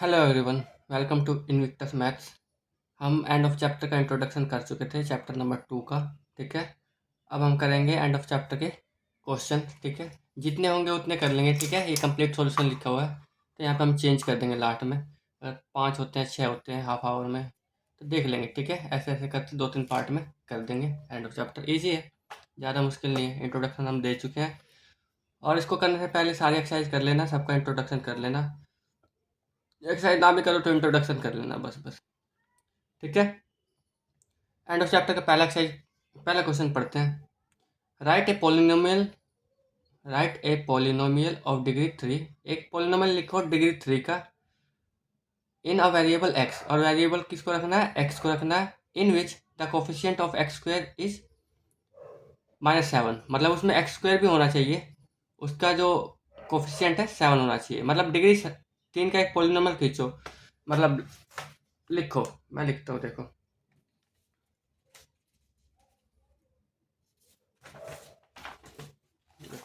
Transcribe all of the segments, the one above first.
Hello everyone, welcome to Invictus maths. हम end of chapter का introduction कर चुके थे, चैप्टर नंबर 2 का। ठीक है, अब हम करेंगे एंड ऑफ चैप्टर के क्वेश्चन। ठीक है, जितने होंगे उतने कर लेंगे। ठीक है, ये कंप्लीट सॉल्यूशन लिखा हुआ है, तो यहाँ पे हम चेंज कर देंगे लास्ट में। अगर 5 होते हैं, 6 होते हैं हाफ आवर में, तो देख लेंगे। ठीक है, ऐसे ऐसे करके 2-3 पार्ट में कर देंगे। एंड ऑफ चैप्टर ईजी है, ज़्यादा मुश्किल नहीं है। इंट्रोडक्शन हम दे चुके हैं, और इसको करने से पहले सारी एक्सरसाइज कर लेना, सबका इंट्रोडक्शन कर लेना। एक्सरसाइज ना भी करो तो इंट्रोडक्शन कर लेना, बस बस। ठीक है, एंड ऑफ चैप्टर का पहला एक्सरसाइज, पहला क्वेश्चन पढ़ते हैं। Write a polynomial, write a polynomial of degree 3। एक पोलिनोमियल लिखो डिग्री 3 का, इन अ वेरिएबल एक्स। और वेरिएबल किसको रखना है? एक्स को रखना है। In which the coefficient of X square is -7। मतलब उसमें एक्स स्क्वायर भी होना चाहिए, उसका जो कोफिशिएंट है 7 होना चाहिए। मतलब डिग्री 3 का एक पोलिनोमियल खींचो, मतलब लिखो। मैं लिखता हूँ, देखो।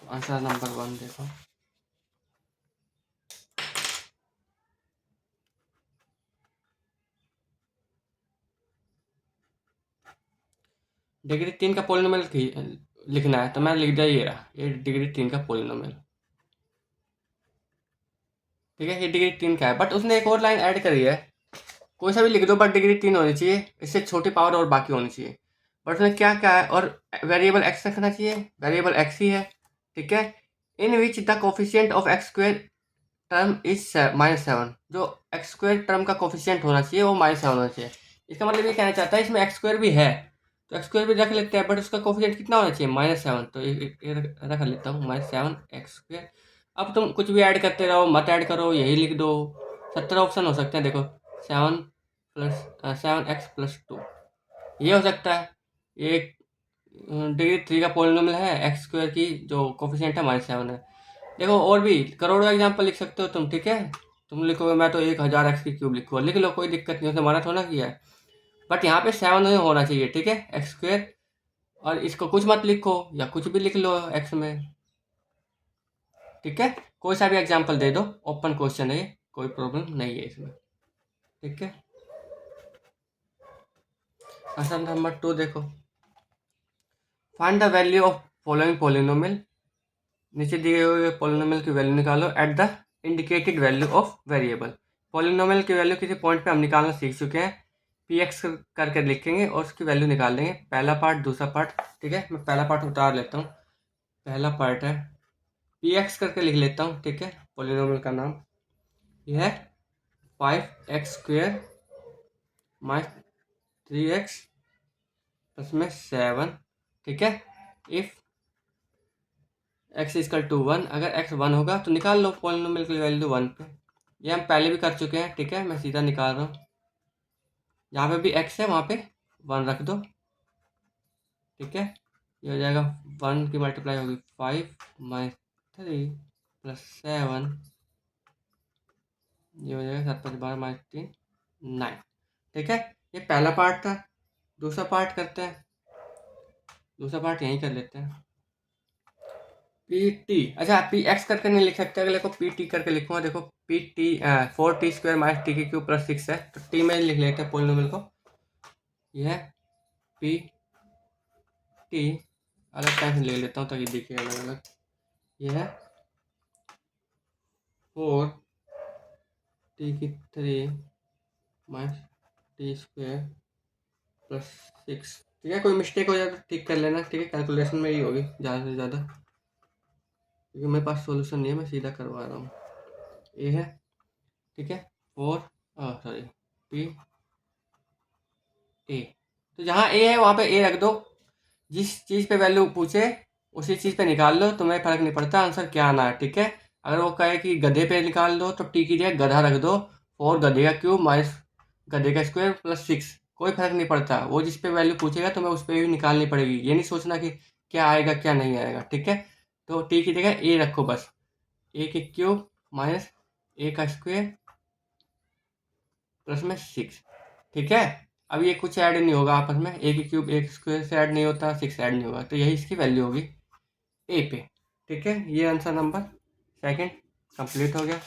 आंसर नंबर 1 देखो। डिग्री 3 का पोलिनोमियल लिखना है, तो मैं लिख दिया, ये रहा, ये डिग्री 3 का पोलिनोमियल। ठीक है, ये डिग्री 3 का है, बट उसने एक और लाइन ऐड करी है। कोई सा भी लिख दो, बट डिग्री 3 होनी चाहिए, इससे छोटी पावर और बाकी होनी चाहिए। बट उसने क्या क्या है, और वेरिएबल एक्स रखना चाहिए, वेरिएबल एक्स ही है। ठीक है, in which the coefficient of X square term is -7। जो एक्स स्क्वायर टर्म का कोफिशिएंट होना चाहिए वो -7 होना चाहिए। इसका मतलब ये कहना चाहता है इसमें एक्स स्क्वायर भी है, तो एक्स स्क्वायर भी रख लेते हैं, बट उसका कोफिशिएंट कितना होना चाहिए? -7। तो ये रख लेता हूँ, -7 एक्स स्क्वायर। अब तुम कुछ भी ऐड करते रहो, मत ऐड करो, यही लिख दो। 70 ऑप्शन हो सकते हैं, देखो। 7x+2 ये हो सकता है। ये डिग्री 3 का पोलिनोमियल है, एक्स स्क्वायर की जो कोफिशिएंट है -7 है। देखो, और भी करोड़ों एग्जाम्पल लिख सकते हो तुम। ठीक है, तुम लिखोगे मैं तो 1000 एक्स की क्यूब लिखूंगा, लिख लो, कोई दिक्कत नहीं, उसने मना थोड़ा किया है। बट यहाँ पे 7 ही होना चाहिए। ठीक है, एक्स स्क्वायर। और इसको कुछ मत लिखो, या कुछ भी लिख लो एक्स में। ठीक है, कोई सा भी एग्जाम्पल दे दो, ओपन क्वेश्चन है ये, कोई प्रॉब्लम नहीं है इसमें। ठीक है, आंसर नंबर 2 देखो। Find the value of following polynomial. नीचे दिए हुए पोलिनोमियल की वैल्यू निकालो at the indicated value of variable. Polynomial की वैल्यू किसी पॉइंट पे हम निकालना सीख चुके हैं, पी एक्स करके लिखेंगे और उसकी वैल्यू निकाल देंगे। पहला पार्ट, दूसरा पार्ट। ठीक है, मैं पहला पार्ट उतार लेता हूँ। पहला पार्ट है, पी एक्स करके लिख लेता हूँ। ठीक है, पोलिनोमियल का नाम यह है 5x² -3x प्लस में 7। ठीक है, इफ x इक्वल टू 1, अगर x 1 होगा तो निकाल लो पोलिनोमियल की वैल्यू 1 पे। ये हम पहले भी कर चुके हैं। ठीक है, मैं सीधा निकाल रहा हूँ, जहाँ पे भी x है वहाँ पे 1 रख दो। ठीक है, ये हो जाएगा 1 की मल्टीप्लाई होगी 5 -3 प्लस 7, ये हो जाएगा 7 5 12 -3 9। ठीक है, ये पहला पार्ट था। दूसरा पार्ट करते हैं, दूसरा पार्ट यहीं कर लेते हैं। पी टी, अच्छा पी एक्स करके नहीं लिख सकते, अगले को पी टी करके लिखूंगा। देखो, पी टी 4t² -t³ + 6 है, तो टी में लिख लेते हैं पोलिनोमियल को। यह पी टी अलग टाइप से ले लेता हूँ ताकि दिखे अलग अलग। यह है 4t³ -t² + 6। ठीक है, कोई मिस्टेक हो जाए तो ठीक कर लेना। ठीक है, कैलकुलेशन में ही होगी ज़्यादा से ज़्यादा, क्योंकि मेरे पास सोल्यूशन नहीं है, मैं सीधा करवा रहा हूँ। ये है, ठीक है, 4 सॉरी पी ए। तो जहाँ ए है वहाँ पे ए रख दो, जिस चीज़ पे वैल्यू पूछे उसी चीज़ पे निकाल लो, तुम्हें फ़र्क नहीं पड़ता आंसर क्या आना है। ठीक है, अगर वो कहे कि गधे पे निकाल दो तो टी की जगह गधा रख दो। 4 गधे का क्यूब माइनस गधे का स्क्वायर प्लस 6, कोई फ़र्क नहीं पड़ता। वो जिस पे वैल्यू पूछेगा तुम्हें उस पर भी निकालनी पड़ेगी, ये नहीं सोचना कि क्या आएगा क्या नहीं आएगा। ठीक है, तो टी की जगह ए रखो बस, ए के क्यूब माइनस ए का स्क्वायर प्लस में 6। ठीक है, अब ये कुछ ऐड नहीं होगा आपस में, ए की क्यूब ए स्क्वायर से ऐड नहीं होता, 6 ऐड नहीं होगा, तो यही इसकी वैल्यू होगी ए पे। ठीक है, ये आंसर नंबर सेकंड कंप्लीट हो गया।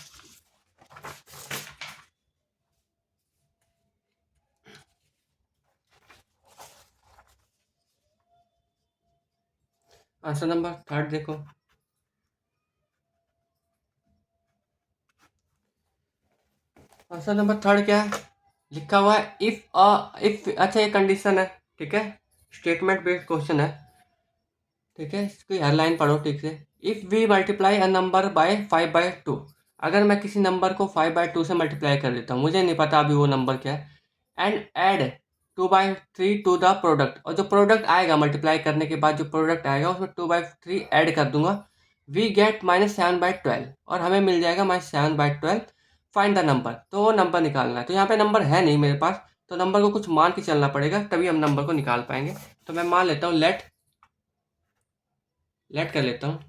आंसर नंबर थर्ड देखो, आंसर नंबर थर्ड क्या है, लिखा हुआ है इफ अच्छा ये कंडीशन है, ठीक है, स्टेटमेंट बेस्ड क्वेश्चन है, ठीक है, इसकी हेडलाइन पढ़ो ठीक से। If we multiply a number by 5/2, अगर मैं किसी नंबर को 5/2 से मल्टीप्लाई कर देता हूँ, मुझे नहीं पता अभी वो नंबर क्या है, and add 2/3 to the product, और जो प्रोडक्ट आएगा मल्टीप्लाई करने के बाद जो प्रोडक्ट आएगा उसमें 2/3 ऐड कर दूंगा, वी गेट -7/12, और हमें मिल जाएगा -7/12, फाइंड द नंबर। तो वो नंबर निकालना है, तो यहाँ पे नंबर है नहीं मेरे पास, तो नंबर को कुछ मान के चलना पड़ेगा, तभी हम नंबर को निकाल पाएंगे। तो मैं मान लेता हूँ लेट कर लेता हूँ,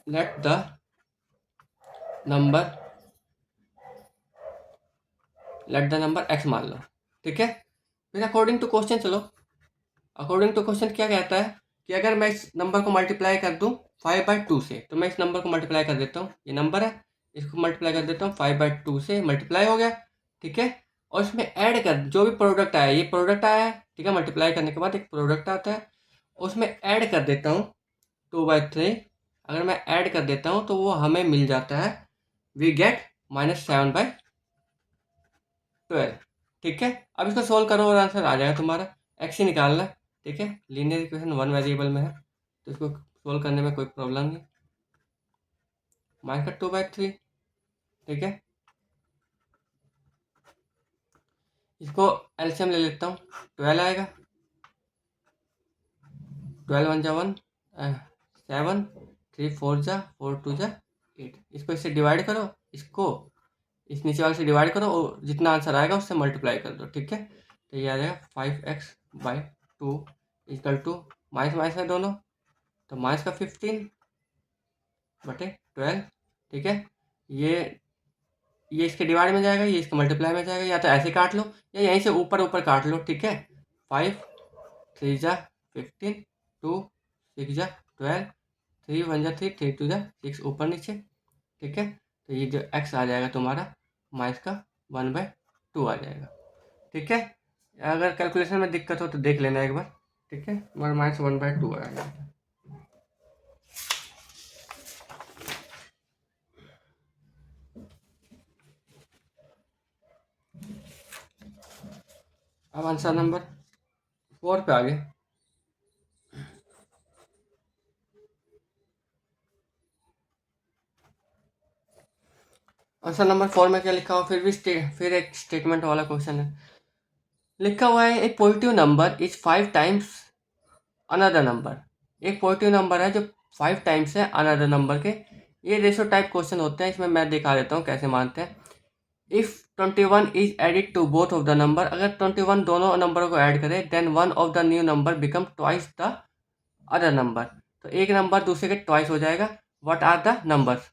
लेट द नंबर x मान लो, ठीक है। फिर अकॉर्डिंग टू क्वेश्चन चलो, अकॉर्डिंग टू क्वेश्चन क्या कहता है कि अगर मैं इस नंबर को मल्टीप्लाई कर दूं 5/2 से, तो मैं इस नंबर को मल्टीप्लाई कर देता हूँ, ये नंबर है, इसको मल्टीप्लाई कर देता हूँ 5/2 से, मल्टीप्लाई हो गया, ठीक है। और इसमें ऐड कर जो भी प्रोडक्ट आया, ये प्रोडक्ट आया है, ठीक है, मल्टीप्लाई करने के बाद एक प्रोडक्ट आता है, उसमें ऐड कर देता हूँ 2/3, अगर मैं ऐड कर देता हूँ तो वो हमें मिल जाता है, वी गेट -7/12, ठीक है। अब इसको सोल्व करो और आंसर आ जाएगा तुम्हारा, एक्स ही निकालना है, ठीक है, लीनियर इक्वेशन 1 वेरिएबल में है, तो इसको सोल्व करने में कोई प्रॉब्लम नहीं, -2/3, ठीक है। इसको एलसीएम ले लेता हूँ, 12 आएगा, 12 1 जा 1, 7, 3 4 जा 4 2 जा 8, इसको इससे डिवाइड करो, इसको इस नीचे वाले से डिवाइड करो और जितना आंसर आएगा उससे मल्टीप्लाई कर दो, ठीक है। तो ये आ जाएगा 5x/2 equal to, minus minus है दोनों, तो माइनस का 15/12, ठीक है। ये इसके डिवाइड में जाएगा, ये इसके मल्टीप्लाई में जाएगा, या तो ऐसे काट लो या यहीं से ऊपर ऊपर काट लो, ठीक है। 5 3 जा 15, 2 6 जा 12, 3 1 जा 3, 3 2 जा 6, ऊपर नीचे, ठीक है। तो ये जो x आ जाएगा तुम्हारा माइनस का 1/2 आ जाएगा, ठीक है। अगर कैलकुलेशन में दिक्कत हो तो देख लेना एक बार, ठीक है, हमारा -1/2 आ जाएगा। अब आंसर नंबर 4 पे आ गए। आंसर नंबर 4 में क्या लिखा हुआ, फिर एक स्टेटमेंट वाला क्वेश्चन है, लिखा हुआ है एक positive number is 5 times another number, एक पॉजिटिव नंबर है जो 5 टाइम्स है अनदर नंबर के। ये रेशो टाइप क्वेश्चन होते हैं, इसमें मैं दिखा देता हूँ कैसे मानते हैं। If 21 is added to both of the number, अगर 21 दोनों नंबरों को ऐड करे, then one of the new number become twice the other number, तो एक नंबर दूसरे के ट्वाइस हो जाएगा। व्हाट आर द नंबर्स,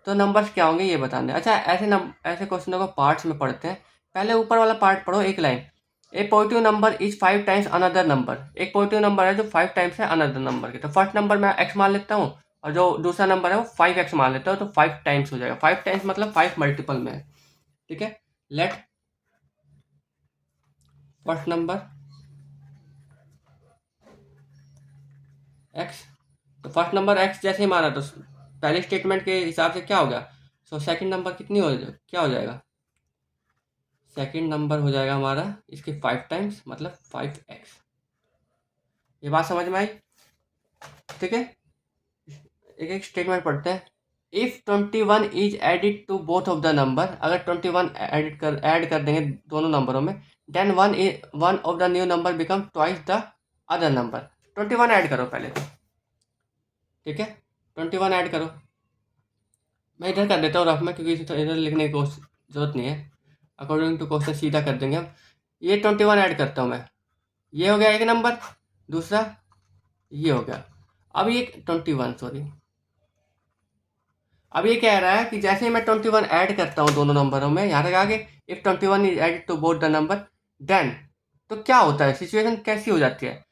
तो नंबर्स क्या होंगे ये बताने। अच्छा, ऐसे क्वेश्चनों को पार्ट्स में पढ़ते हैं, पहले ऊपर वाला पार्ट पढ़ो, एक line, A positive number is 5 times another number, एक पॉजिटिव नंबर है जो 5 टाइम्स है अनदर नंबर के, तो फर्स्ट नंबर मैं x मान लेता हूँ, और जो दूसरा नंबर है वो 5x मान लेता हूँ, तो 5 टाइम्स हो जाएगा, 5 टाइम्स मतलब 5 मल्टीपल में है, ठीक है। लेट फर्स्ट नंबर x, तो फर्स्ट नंबर x जैसे ही मारा तो पहले स्टेटमेंट के हिसाब से क्या हो गया, सो सेकंड नंबर क्या हो जाएगा, सेकंड नंबर हो जाएगा हमारा इसके 5 टाइम्स मतलब 5x। ये बात समझ में आई, ठीक है। एक एक स्टेटमेंट पढ़ते हैं। If 21 is added to both of the number, अगर 21 ऐड कर देंगे दोनों नंबरों में, then one of the new number become twice the other number. 21 add करो पहले तो, ठीक है, 21 ऐड करो, मैं इधर कर देता हूँ रफ में, क्योंकि इधर लिखने की जरूरत नहीं है, अकॉर्डिंग टू क्वेश्चन सीधा कर देंगे हम। ये 21 ऐड करता हूँ मैं, ये हो गया एक नंबर, दूसरा ये हो गया, अब ये 21 सॉरी, अब ये कह रहा है कि जैसे ही मैं 21 ऐड करता हूँ दोनों नंबरों में, यहाँ तक आगे, if 21 is added to both the number, then, तो क्या होता है, सिचुएशन कैसी हो जाती है,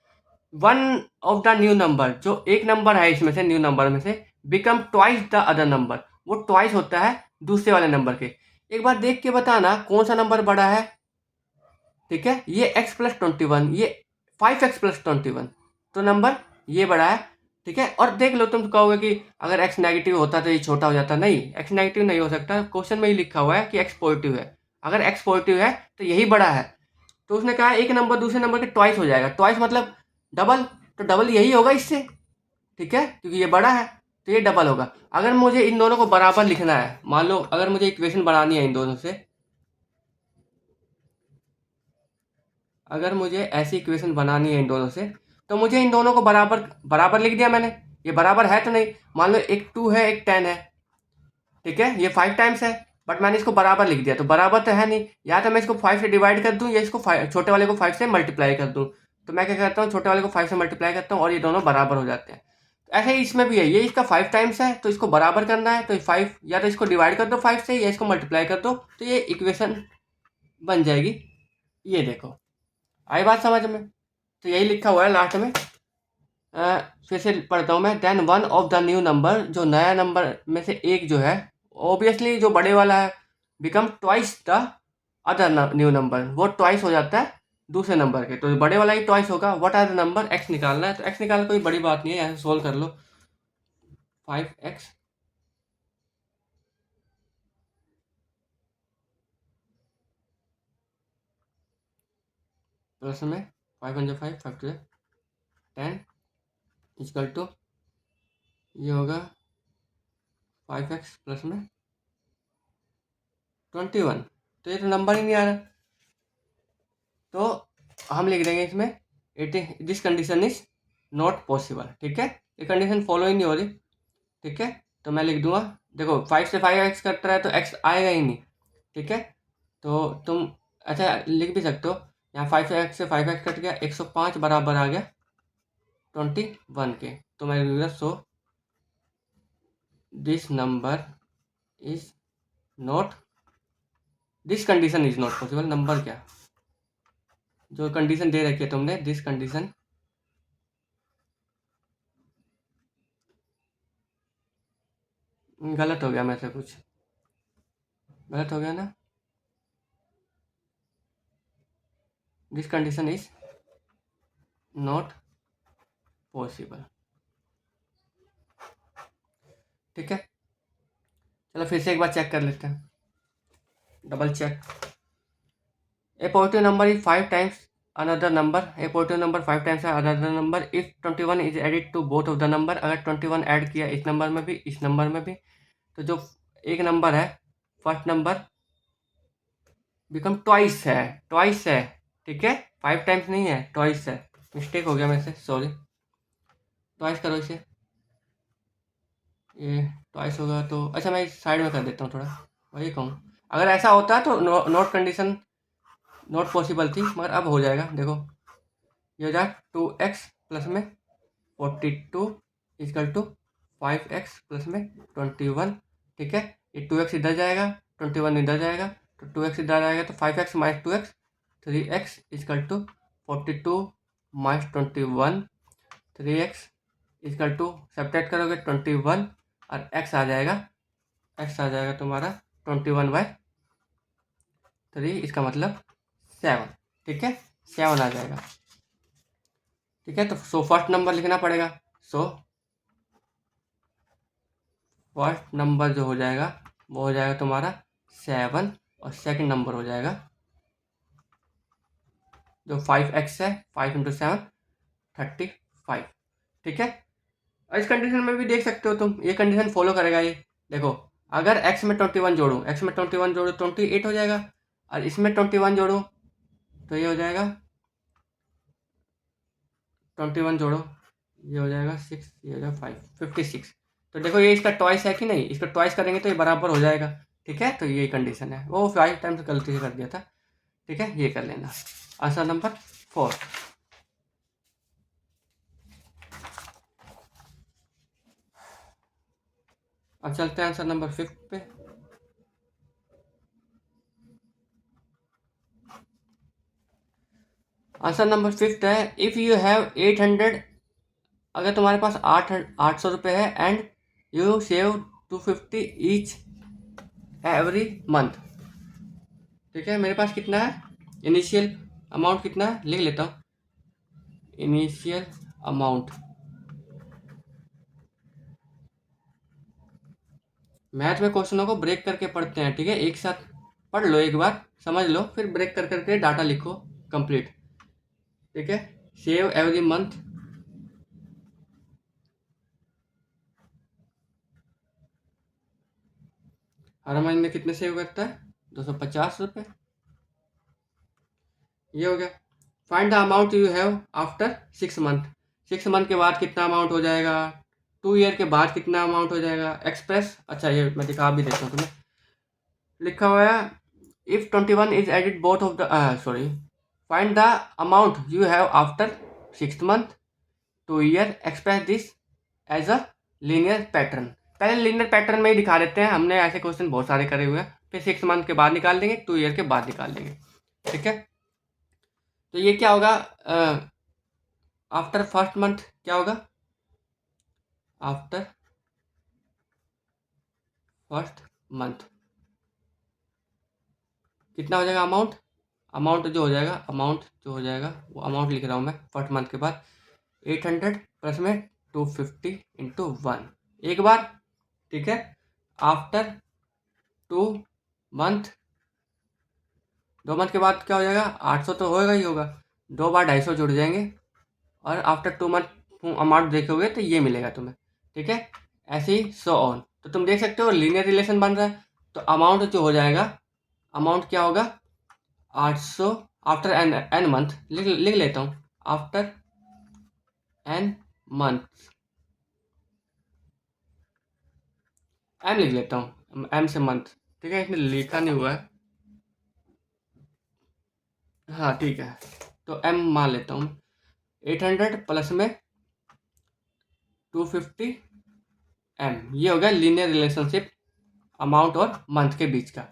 one of the new number, जो एक नंबर है इसमें से, न्यू नंबर में से, become twice the other number, वो ट्वाइस होता है दूसरे वाले नंबर के। एक बार देख के बताना कौन सा नंबर बड़ा है, ठीक है, ये x + 21, ये 5x + 21, तो नंबर ये बड़ा है, ठीक है। और देख लो, तुम कहोगे कि अगर x नेगेटिव होता तो ये छोटा हो जाता। नहीं, x नेगेटिव नहीं हो सकता, क्वेश्चन में ही लिखा हुआ है कि x पॉजिटिव है। अगर x पॉजिटिव है तो यही बड़ा है। तो उसने कहा एक नंबर दूसरे नंबर के ट्वाइस हो जाएगा। ट्वाइस मतलब डबल, तो डबल यही होगा इससे, ठीक है, क्योंकि ये बड़ा है तो ये डबल होगा। अगर मुझे इन दोनों को बराबर लिखना है, मान लो अगर मुझे इक्वेशन बनानी है इन दोनों से, अगर मुझे ऐसी इक्वेशन बनानी है इन दोनों से, तो मुझे इन दोनों को बराबर बराबर लिख दिया मैंने। ये बराबर है तो नहीं, मान लो एक 2 है एक 10 है, ठीक है, ये 5 टाइम्स है, बट मैंने इसको बराबर लिख दिया, तो बराबर तो है नहीं। या तो मैं इसको 5 से डिवाइड कर दूं या इसको छोटे वाले को 5 से मल्टीप्लाई कर दूं। तो मैं क्या करता हूँ, छोटे वाले को 5 से मल्टीप्लाई करता हूँ और ये दोनों बराबर हो जाते हैं। ऐसे ही इसमें भी है, ये इसका 5 टाइम्स है तो इसको बराबर करना है, तो 5 या तो इसको डिवाइड कर दो 5 से या इसको मल्टीप्लाई कर दो, तो ये इक्वेशन बन जाएगी। ये देखो, आई बात समझ में? तो यही लिखा हुआ है लास्ट में। फिर से पढ़ता हूँ मैं। Then one of the new number, जो नया नंबर में से एक जो है, ऑब्वियसली जो बड़े वाला है, become twice the other new number, वो ट्वाइस हो जाता है दूसरे नंबर के, तो बड़े वाला ही ट्वाइस होगा। What are the number, X निकालना है, तो एक्स निकालना कोई बड़ी बात नहीं है, यहाँ सोल्व कर लो। 5x प्लस में 5 × 5 5 to 10 इक्वल टू, ये होगा 5x प्लस में 21। तो ये तो नंबर ही नहीं आ रहा, तो हम लिख देंगे इसमें this condition is not possible, ठीक है। ये कंडीशन फॉलो ही नहीं हो रही, ठीक है। तो मैं लिख दूंगा, देखो 5 से 5x कट रहा है तो x आएगा ही नहीं, ठीक है। तो तुम अच्छा लिख भी सकते हो, यहाँ 5x से 5x कट गया, 105 बराबर आ गया 21 के। तो मैं लिखूंगा so this number is not, this condition is not possible. Number क्या, जो कंडीशन दे रखी है तुमने, दिस कंडीशन गलत हो गया, मेरे से कुछ गलत हो गया ना। This condition is not possible, ठीक है। चलो फिर से एक बार चेक कर लेते हैं, double check. A positive number is 5 times another number, a positive number 5 times है another number if 21 is added to both of the number. अगर 21 ऐड किया इस नंबर में भी इस नंबर में भी, तो जो एक नंबर है फर्स्ट नंबर बिकम ट्वाइस है, ठीक है। 5 टाइम्स नहीं है, ट्वाइस है। मिस्टेक हो गया मेरे से, सॉरी। ट्वाइस करो इसे, ये ट्वाइस होगा तो अच्छा मैं साइड में कर देता हूँ थोड़ा, वही कहूँ। अगर ऐसा होता तो नोट कंडीशन नॉट पॉसिबल थी, मगर अब हो जाएगा। देखो ये हो जाएगा 2x प्लस में 42 इजकल टू 5x प्लस में 21, ठीक है। ये 2x इधर जाएगा, 21 इधर जाएगा, तो 2x इधर आएगा, तो 5x minus 2x 3x is equal to 42 minus 21, 3x is equal to subtract करोगे 21 और x आ जाएगा तुम्हारा 21/3, इसका मतलब 7, ठीक है, 7 आ जाएगा, ठीक है। तो सो फर्स्ट नंबर लिखना पड़ेगा। सो फर्स्ट नंबर जो हो जाएगा वो हो जाएगा तुम्हारा 7, और सेकंड नंबर हो जाएगा जो 5x है, 5 × 7 35, ठीक है। और इस कंडीशन में भी देख सकते हो तुम, ये कंडीशन फॉलो करेगा ये। देखो अगर x में 21 जोड़ूँ, 28 हो जाएगा, और इसमें 21 जोड़ूँ तो ये हो जाएगा 21 जोड़ो, ये हो जाएगा 6, ये हो जाएगा 5, 56। तो देखो ये इसका ट्वाइस है कि नहीं, इसका ट्वाइस करेंगे तो ये बराबर हो जाएगा, ठीक है। तो ये कंडीशन है, वो 5 टाइम्स गलती से कर दिया था, ठीक है। ये कर लेना, आंसर नंबर 4। अब चलते हैं आंसर नंबर 5 पे। आंसर नंबर 5 है, इफ़ यू हैव 800, अगर तुम्हारे पास 800 रुपये है and you save 250 each every month, ठीक है। मेरे पास कितना है, इनिशियल अमाउंट कितना है, लिख लेता हूँ। Initial amount. मैथ में क्वेश्चनों को ब्रेक करके पढ़ते हैं, ठीक है, एक साथ पढ़ लो, एक बार समझ लो, फिर ब्रेक कर करके डाटा लिखो कंप्लीट, ठीक है। सेव एवरी मंथ, हर महीने कितने सेव करता है, 250 रुपये, ये हो गया। Find the amount you have after 6 month, 6 month के बाद कितना अमाउंट हो जाएगा, 2 ईयर के बाद कितना अमाउंट हो जाएगा, एक्सप्रेस। अच्छा ये मैं दिखा भी देता हूँ तुम्हें, लिखा हुआ है if 21 is added both of the sorry, find the amount you have after 6 month 2 year, express this as a linear pattern. पहले लीनियर पैटर्न में ही दिखा देते हैं, हमने ऐसे क्वेश्चन बहुत सारे करे हुए हैं। फिर 6 मंथ के बाद निकाल देंगे, 2 ईयर के बाद निकाल देंगे, ठीक है। तो ये क्या होगा, आफ्टर फर्स्ट मंथ क्या होगा, आफ्टर फर्स्ट मंथ कितना हो जाएगा अमाउंट, अमाउंट जो हो जाएगा, अमाउंट जो हो जाएगा वो अमाउंट लिख रहा हूँ मैं फर्स्ट मंथ के बाद, 800 प्लस में 250 इंटू 1 एक बार, ठीक है। आफ्टर 2 मंथ, 2 मंथ के बाद क्या हो जाएगा, 800 तो होएगा ही होगा, 2 बार 250 जुड़ जाएंगे, और आफ्टर 2 मंथ अमाउंट देखोगे तो ये मिलेगा तुम्हें, ठीक है। ऐसे ही सो ऑन, तो तुम देख सकते हो लीनियर रिलेशन बन रहा है। तो अमाउंट जो हो जाएगा, अमाउंट क्या होगा, 800 आफ्टर एन मंथ, लिख लेता हूँ, आफ्टर एन मंथ, एम लिख लेता हूँ, एम से मंथ, ठीक है, इसमें लिखा नहीं हुआ है, हाँ ठीक है, तो एम मान लेता हूँ, 800 प्लस में 250 एम, ये हो गया लीनियर रिलेशनशिप अमाउंट और मंथ के बीच का,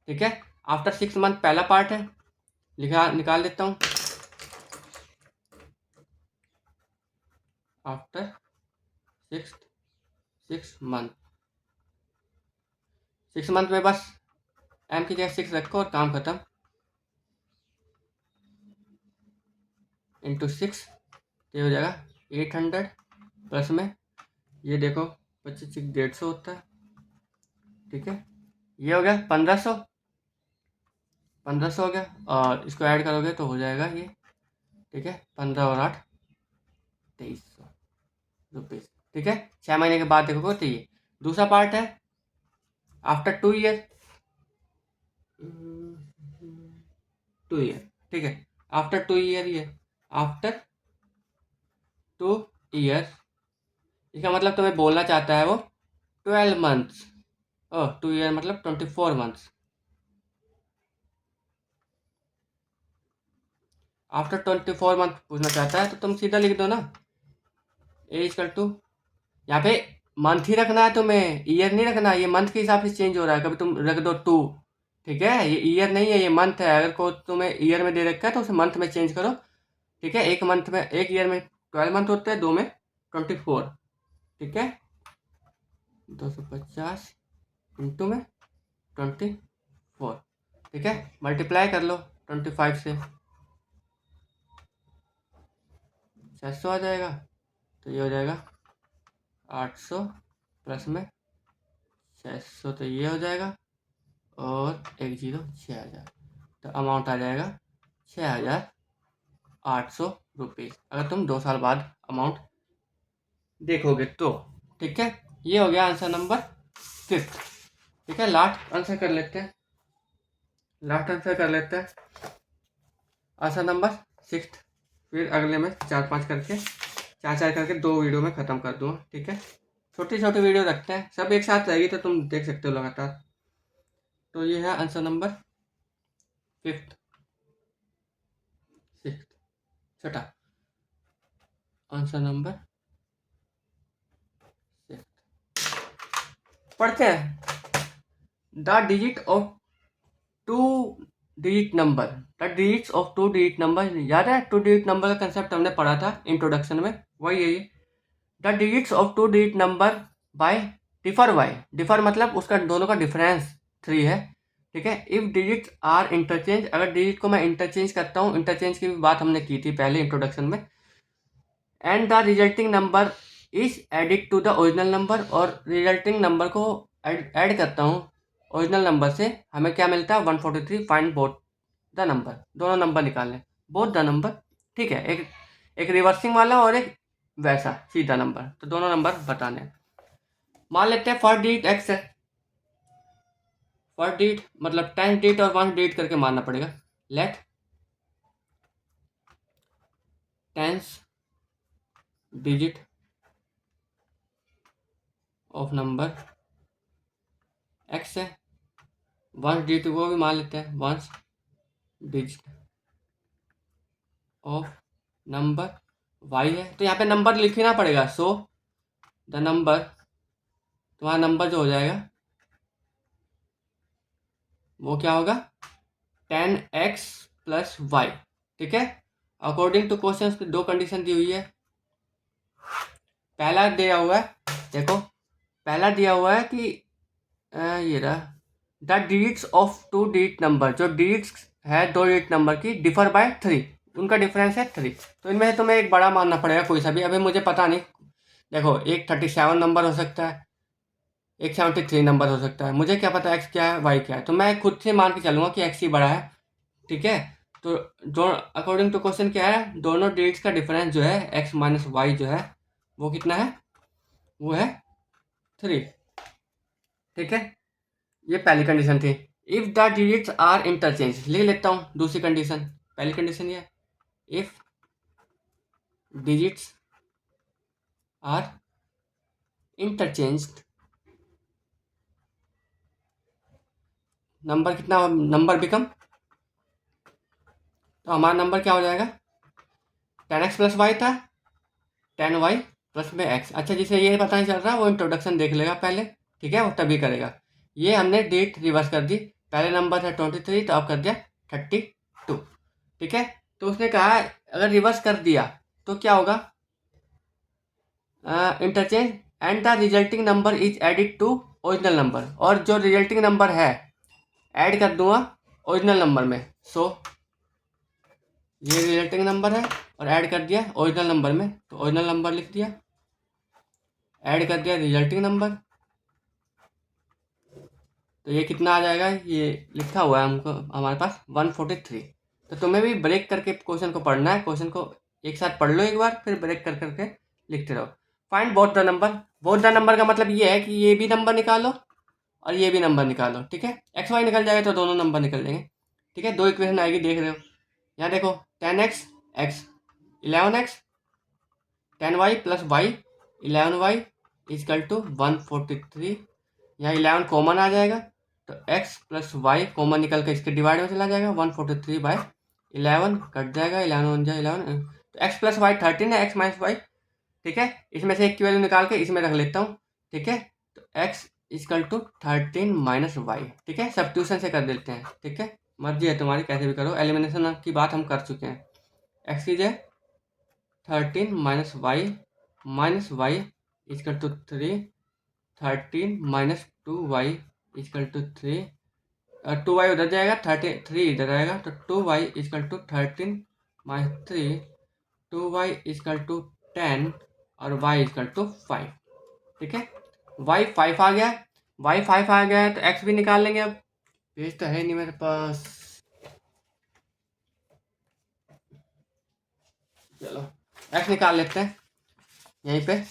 ठीक है। आफ्टर 6 मंथ पहला पार्ट है, लिखा निकाल देता हूँ, आफ्टर 6 मंथ, 6 मंथ में बस एम की जगह 6 रखो और काम खत्म, इंटू 6, ये हो जाएगा 800 प्लस में, ये देखो 25 150 होता है, ठीक है, ये हो गया 1500, 1500 हो गया, और इसको ऐड करोगे तो हो जाएगा ये, ठीक है, 15 और 8 2300 रुपीज़, ठीक है। 6 महीने के बाद देखोगे तो ये दूसरा पार्ट है, आफ्टर 2 ईयर, 2 ईयर, ठीक है, आफ्टर 2 ईयर, ये आफ्टर 2 ईयर, इसका मतलब तुम्हें बोलना चाहता है वो 12 मंथ्स, ओह 2 ईयर मतलब 24 मंथ्स, आफ्टर 24 मंथ पूछना चाहता है, तो तुम सीधा लिख दो ना, ए इजकल टू, यहाँ पे मंथ ही रखना है तुम्हें, ईयर नहीं रखना, ये मंथ के हिसाब से चेंज हो रहा है, कभी तुम रख दो 2, ठीक है, ये ईयर नहीं है, ये मंथ है, अगर को तुम्हें ईयर में दे रखा है तो उसे मंथ में चेंज करो, ठीक है। एक मंथ में, एक ईयर में 12 मंथ होते हैं, 2 में 24, ठीक है, 250 इंटू में 24, ठीक है, मल्टीप्लाई कर लो 25 से, 600 आ जाएगा, तो ये हो जाएगा 800 प्लस में 600, तो ये हो जाएगा, और 1 0 6000, तो अमाउंट आ जाएगा 6800 रुपीज़, अगर तुम 2 साल बाद अमाउंट देखोगे तो, ठीक है। ये हो गया आंसर नंबर 5, ठीक है। लास्ट आंसर कर लेते हैं, आंसर नंबर 6, फिर अगले में 4 करके 4 करके 2 वीडियो में ख़त्म कर दूँगा, ठीक है। छोटी छोटी वीडियो रखते हैं, सब एक साथ रहेगी तो तुम देख सकते हो लगातार। तो ये है आंसर नंबर 5, 6, छठा आंसर नंबर 6, पढ़ते हैं। The digit of 2 digit number, the digits of 2 digit number, याद है 2 डिजिट नंबर का कंसेप्ट हमने पढ़ा था इंट्रोडक्शन में, वही है ये। The digits of 2 digit number by differ by, differ मतलब उसका दोनों का डिफरेंस 3 है, ठीक है। इफ डिजिट्स आर इंटरचेंज, अगर डिजिट को मैं इंटरचेंज करता हूँ, इंटरचेंज की बात हमने की थी पहले इंट्रोडक्शन में, and the resulting number is added to the original number, और रिजल्टिंग नंबर को ऐड करता हूँ ओरिजिनल नंबर से, हमें क्या मिलता है 143। फाइंड बोथ द नंबर, दोनों नंबर निकालने, बोथ द नंबर, ठीक है। एक रिवर्सिंग वाला और एक वैसा सीधा नंबर, तो दोनों नंबर बताने हैं। मान लेते हैं फर्स्ट डिजिट एक्स है, फर्स्ट डिजिट मतलब 10 डिजिट और 1 डिजिट करके मानना पड़ेगा। Let tens digit of number X है, 1 डिजिट वो भी मान लेते हैं, 1 डिजिट ऑफ नंबर वाई है। तो यहाँ पे नंबर लिखना पड़ेगा, सो द नंबर, तुम्हारा नंबर जो हो जाएगा वो क्या होगा 10x प्लस वाई, ठीक है। अकॉर्डिंग टू क्वेश्चन दो कंडीशन दी हुई है। पहला दिया हुआ है, देखो पहला दिया हुआ है कि ये रहा, the digits of two digit number, जो डिजिट्स है दो डिजिट नंबर की डिफर बाय 3, उनका डिफरेंस है 3। तो इनमें से तुम्हें एक बड़ा मानना पड़ेगा कोई सा भी। अभी मुझे पता नहीं, देखो एक 37 नंबर हो सकता है, एक 73 नंबर हो सकता है, मुझे क्या पता एक्स क्या है वाई क्या है, तो मैं खुद से मान के चलूँगा कि एक्स ही बड़ा है, ठीक है। तो जो अकॉर्डिंग टू क्वेश्चन क्या है, दोनों डिजिट्स का डिफरेंस जो है एक्स माइनस वाई जो है वो कितना है, वो है 3, ठीक है। ये पहली कंडीशन थी। If the digits are interchange, लिख लेता हूँ दूसरी कंडीशन। पहली कंडीशन ये, if digits are interchanged, number कितना, नंबर बिकम, तो हमारा नंबर क्या हो जाएगा 10x प्लस वाई था, 10y प्लस में x। अच्छा, जिसे ये पता नहीं चल रहा वो इंट्रोडक्शन देख लेगा पहले, ठीक है, वो तभी करेगा। ये हमने डेट रिवर्स कर दी, पहले नंबर था 23 तो अब कर दिया 32, ठीक है। तो उसने कहा अगर रिवर्स कर दिया तो क्या होगा, interchange and the resulting number is added to original number, और जो रिजल्टिंग नंबर है ऐड कर दूंगा ओरिजिनल नंबर में। सो ये रिजल्टिंग नंबर है और ऐड कर दिया ओरिजिनल नंबर में, तो ओरिजिनल नंबर लिख दिया, ऐड कर दिया रिजल्टिंग नंबर, तो ये कितना आ जाएगा, ये लिखा हुआ है हमको हमारे पास 143। तो तुम्हें भी ब्रेक करके क्वेश्चन को पढ़ना है, क्वेश्चन को एक साथ पढ़ लो एक बार, फिर ब्रेक कर करके लिखते रहो। Find both the number, both the number का मतलब ये है कि ये भी नंबर निकालो और ये भी नंबर निकालो, ठीक है। एक्स वाई निकल जाएगा तो दोनों नंबर निकल जाएंगे, ठीक है। दो इक्वेशन आएगी, देख रहे हो यहाँ, देखो 10x x 11x, 10y plus Y 11y is equal to 143। यहाँ 11 कॉमन आ जाएगा तो x प्लस वाई कॉमन निकल कर इसके डिवाइड में चला जाएगा, 143/11 कट जाएगा, 11 बन जाए 11, तो x प्लस वाई 13 है, x माइनस वाई, ठीक है। इसमें से एक की वैल्यू निकाल के इसमें रख लेता हूँ, ठीक है। तो x is equal to 13 minus Y, ठीक है, सब्स्टिट्यूशन से कर देते हैं, ठीक है। मर्जी है तुम्हारी, कैसे भी करो, एलिमिनेशन की बात हम कर चुके हैं। x की जगह 13 minus Y is equal to 3, 13 minus 2y is equal to 3, 2y उधर जाएगा, 3 इधर आएगा, तो 2y is equal to 13 minus 3, 2y is equal to 10 और y इजकल टू 5, ठीक है। y 5 आ गया, y 5 आ गया है तो x भी निकाल लेंगे। अब पेज तो है नहीं मेरे पास, चलो x निकाल लेते हैं यहीं पे,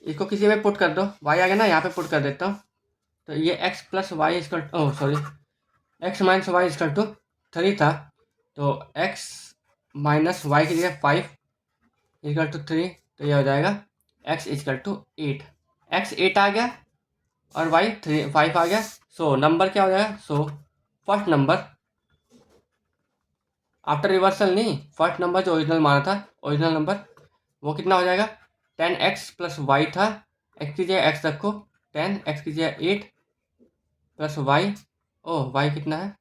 इसको किसी में पुट कर दो, y आ गया ना, यहाँ पे पुट कर देता हूँ। तो ये x plus Y is equal, oh sorry, x minus Y is equal to 3 था, तो x माइनस वाई की जगह 5 इजकल टू 3, तो ये हो जाएगा x इजकल टू 8, x 8 आ गया और y 5 आ गया। सो नंबर क्या हो जाएगा, so first number after reversal नहीं, फर्स्ट नंबर जो ओरिजिनल माना था, ओरिजिनल नंबर वो कितना हो जाएगा 10x प्लस वाई था, x की जगह x रखो 10, x की जगह 8 प्लस वाई, ओह वाई कितना है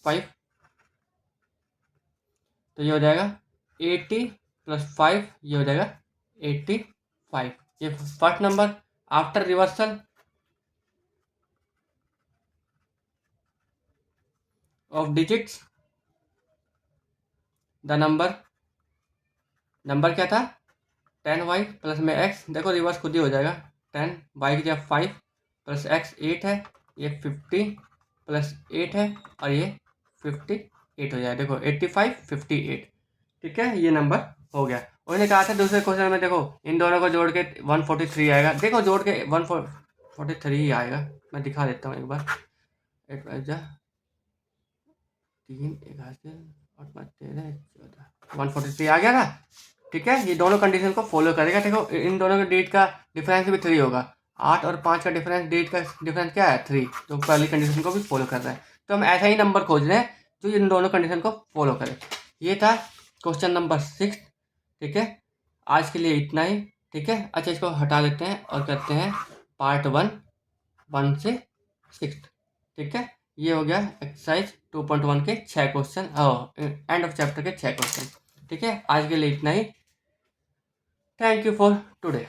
5, तो ये हो जाएगा 80 प्लस 5, ये हो जाएगा 85। ये first number after reversal of digits, the number, number क्या था 10y प्लस में x, देखो रिवर्स खुद ही हो जाएगा, 10y की जगह 5 प्लस x 8 है, ये 50 प्लस 8 है और ये 58 हो जाएगा। देखो 85 58, ठीक है, ये नंबर हो गया। उन्होंने कहा था दूसरे क्वेश्चन में, देखो इन दोनों को जोड़ के 143 आएगा। देखो जोड़ के 143 ही आएगा, मैं दिखा देता हूँ एक बार। 8 5 जा 3 11 8 5 13 14 143 आ गया ना, ठीक है। ये दोनों कंडीशन को फॉलो करेगा। देखो इन दोनों के डेट का डिफरेंस भी 3 होगा, 8 और 5 का डिफरेंस, डेट का डिफरेंस क्या है 3, तो पहली कंडीशन को भी फॉलो कर रहा है। तो हम ऐसा ही नंबर खोज रहे हैं जो इन दोनों कंडीशन को फॉलो करे। ये था क्वेश्चन नंबर 6, ठीक है। आज के लिए इतना ही, ठीक है। अच्छा, इसको हटा देते हैं और करते हैं पार्ट 1 से 6, ठीक है। ये हो गया एक्सरसाइज 2.1 के 6 क्वेश्चन, एंड ऑफ चैप्टर के 6 क्वेश्चन, ठीक है। आज के लिए इतना ही। Thank you for today.